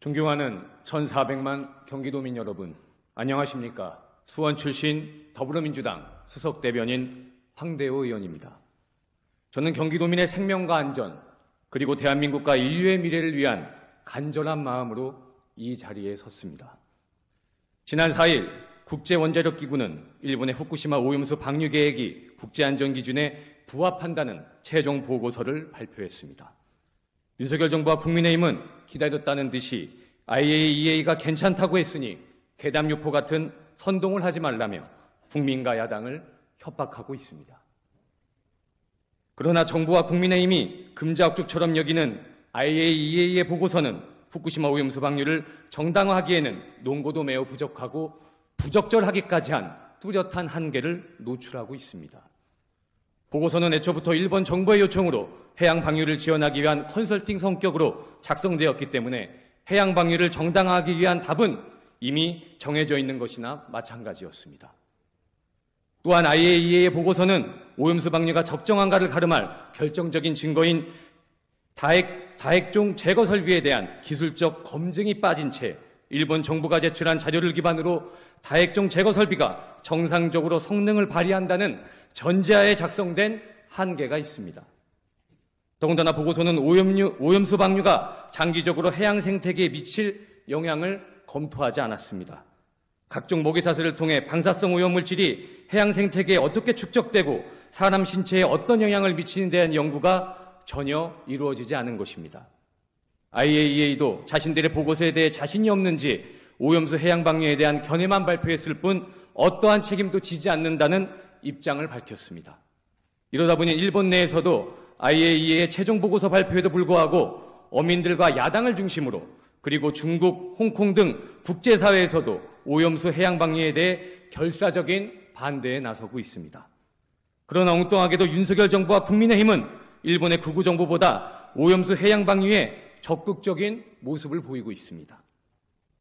존경하는 1,400만 경기도민 여러분, 안녕하십니까? 수원 출신 더불어민주당 수석대변인 황대호 의원입니다. 저는 경기도민의 생명과 안전, 그리고 대한민국과 인류의 미래를 위한 간절한 마음으로 이 자리에 섰습니다. 지난 4일 국제원자력기구는 일본의 후쿠시마 오염수 방류 계획이 국제안전기준에 부합한다는 최종 보고서를 발표했습니다. 윤석열 정부와 국민의힘은 기다렸다는 듯이 IAEA가 괜찮다고 했으니 괴담유포 같은 선동을 하지 말라며 국민과 야당을 협박하고 있습니다. 그러나 정부와 국민의힘이 금자옥죽처럼 여기는 IAEA의 보고서는 후쿠시마 오염수 방류를 정당화하기에는 논거도 매우 부족하고 부적절하기까지 한 뚜렷한 한계를 노출하고 있습니다. 보고서는 애초부터 일본 정부의 요청으로 해양 방류를 지원하기 위한 컨설팅 성격으로 작성되었기 때문에 해양 방류를 정당화하기 위한 답은 이미 정해져 있는 것이나 마찬가지였습니다. 또한 IAEA의 보고서는 오염수 방류가 적정한가를 가름할 결정적인 증거인 다액종 제거 설비에 대한 기술적 검증이 빠진 채 일본 정부가 제출한 자료를 기반으로 다액종 제거 설비가 정상적으로 성능을 발휘한다는 전제하에 작성된 한계가 있습니다. 더군다나 보고서는 오염수 방류가 장기적으로 해양 생태계에 미칠 영향을 검토하지 않았습니다. 각종 모기사슬을 통해 방사성 오염물질이 해양 생태계에 어떻게 축적되고 사람 신체에 어떤 영향을 미치는 데한 연구가 전혀 이루어지지 않은 것입니다. IAEA도 자신들의 보고서에 대해 자신이 없는지 오염수 해양 방류에 대한 견해만 발표했을 뿐 어떠한 책임도 지지 않는다는 입장을 밝혔습니다. 이러다 보니 일본 내에서도 IAEA의 최종 보고서 발표에도 불구하고 어민들과 야당을 중심으로 그리고 중국, 홍콩 등 국제사회에서도 오염수 해양 방류에 대해 결사적인 반대에 나서고 있습니다. 그러나 엉뚱하게도 윤석열 정부와 국민의힘은 일본의 극우 정부보다 오염수 해양 방류에 적극적인 모습을 보이고 있습니다.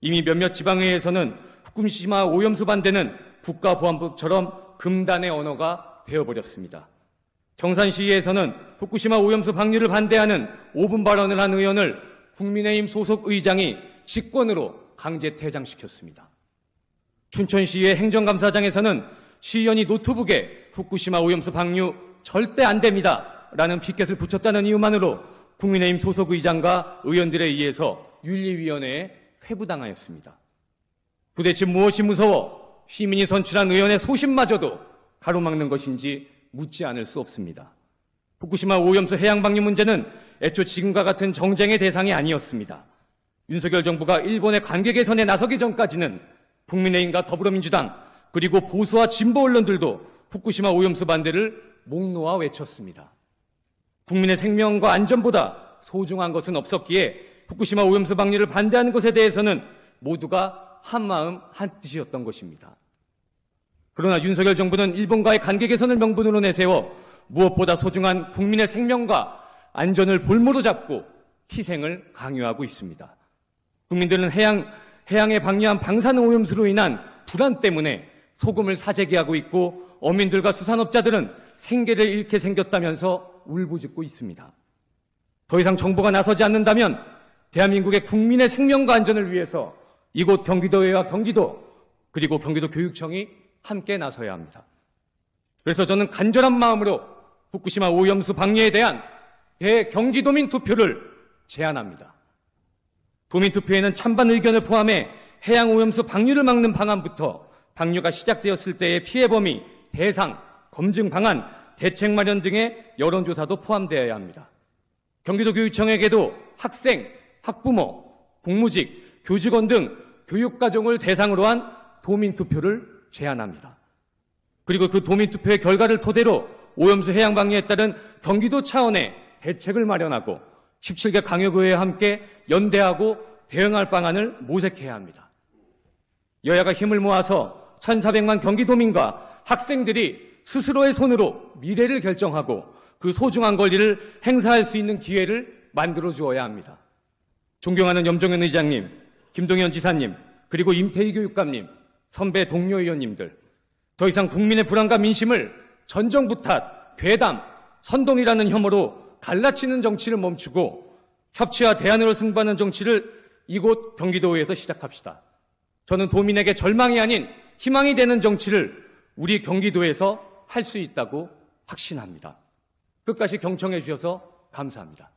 이미 몇몇 지방의회에서는 후쿠시마 오염수 반대는 국가보안법처럼 금단의 언어가 되어버렸습니다. 경산시의회에서는 후쿠시마 오염수 방류를 반대하는 5분 발언을 한 의원을 국민의힘 소속 의장이 직권으로 강제 퇴장시켰습니다. 춘천시의 행정감사장에서는 시의원이 노트북에 후쿠시마 오염수 방류 절대 안 됩니다 라는 피켓을 붙였다는 이유만으로 국민의힘 소속 의장과 의원들에 의해서 윤리위원회에 회부당하였습니다. 도대체 무엇이 무서워 시민이 선출한 의원의 소신마저도 가로막는 것인지 묻지 않을 수 없습니다. 후쿠시마 오염수 해양 방류 문제는 애초 지금과 같은 정쟁의 대상이 아니었습니다. 윤석열 정부가 일본의 관계 개선에 나서기 전까지는 국민의힘과 더불어민주당 그리고 보수와 진보 언론들도 후쿠시마 오염수 반대를 목 놓아 외쳤습니다. 국민의 생명과 안전보다 소중한 것은 없었기에 후쿠시마 오염수 방류를 반대하는 것에 대해서는 모두가 한마음 한뜻이었던 것입니다. 그러나 윤석열 정부는 일본과의 관계 개선을 명분으로 내세워 무엇보다 소중한 국민의 생명과 안전을 볼모로 잡고 희생을 강요하고 있습니다. 국민들은 해양에 방류한 방사능 오염수로 인한 불안 때문에 소금을 사재기하고 있고 어민들과 수산업자들은 생계를 잃게 생겼다면서 울부짖고 있습니다. 더 이상 정부가 나서지 않는다면 대한민국의 국민의 생명과 안전을 위해서 이곳 경기도의회와 경기도 그리고 경기도 교육청이 함께 나서야 합니다. 그래서 저는 간절한 마음으로 후쿠시마 오염수 방류에 대한 대경기도민 투표를 제안합니다. 도민투표에는 찬반 의견을 포함해 해양 오염수 방류를 막는 방안부터 방류가 시작되었을 때의 피해 범위, 대상, 검증 방안, 대책 마련 등의 여론조사도 포함되어야 합니다. 경기도 교육청에게도 학생, 학부모, 공무직, 교직원 등 교육가정을 대상으로 한 도민투표를 제안합니다. 그리고 그 도민투표의 결과를 토대로 오염수 해양 방류에 따른 경기도 차원의 대책을 마련하고 17개 강역의회와 함께 연대하고 대응할 방안을 모색해야 합니다. 여야가 힘을 모아서 1,400만 경기도민과 학생들이 스스로의 손으로 미래를 결정하고 그 소중한 권리를 행사할 수 있는 기회를 만들어 주어야 합니다. 존경하는 염정현 의장님, 김동연 지사님, 그리고 임태희 교육감님, 선배 동료 의원님들, 더 이상 국민의 불안과 민심을 전정부탓, 괴담, 선동이라는 혐오로 갈라치는 정치를 멈추고 협치와 대안으로 승부하는 정치를 이곳 경기도에서 시작합시다. 저는 도민에게 절망이 아닌 희망이 되는 정치를 우리 경기도에서 할 수 있다고 확신합니다. 끝까지 경청해 주셔서 감사합니다.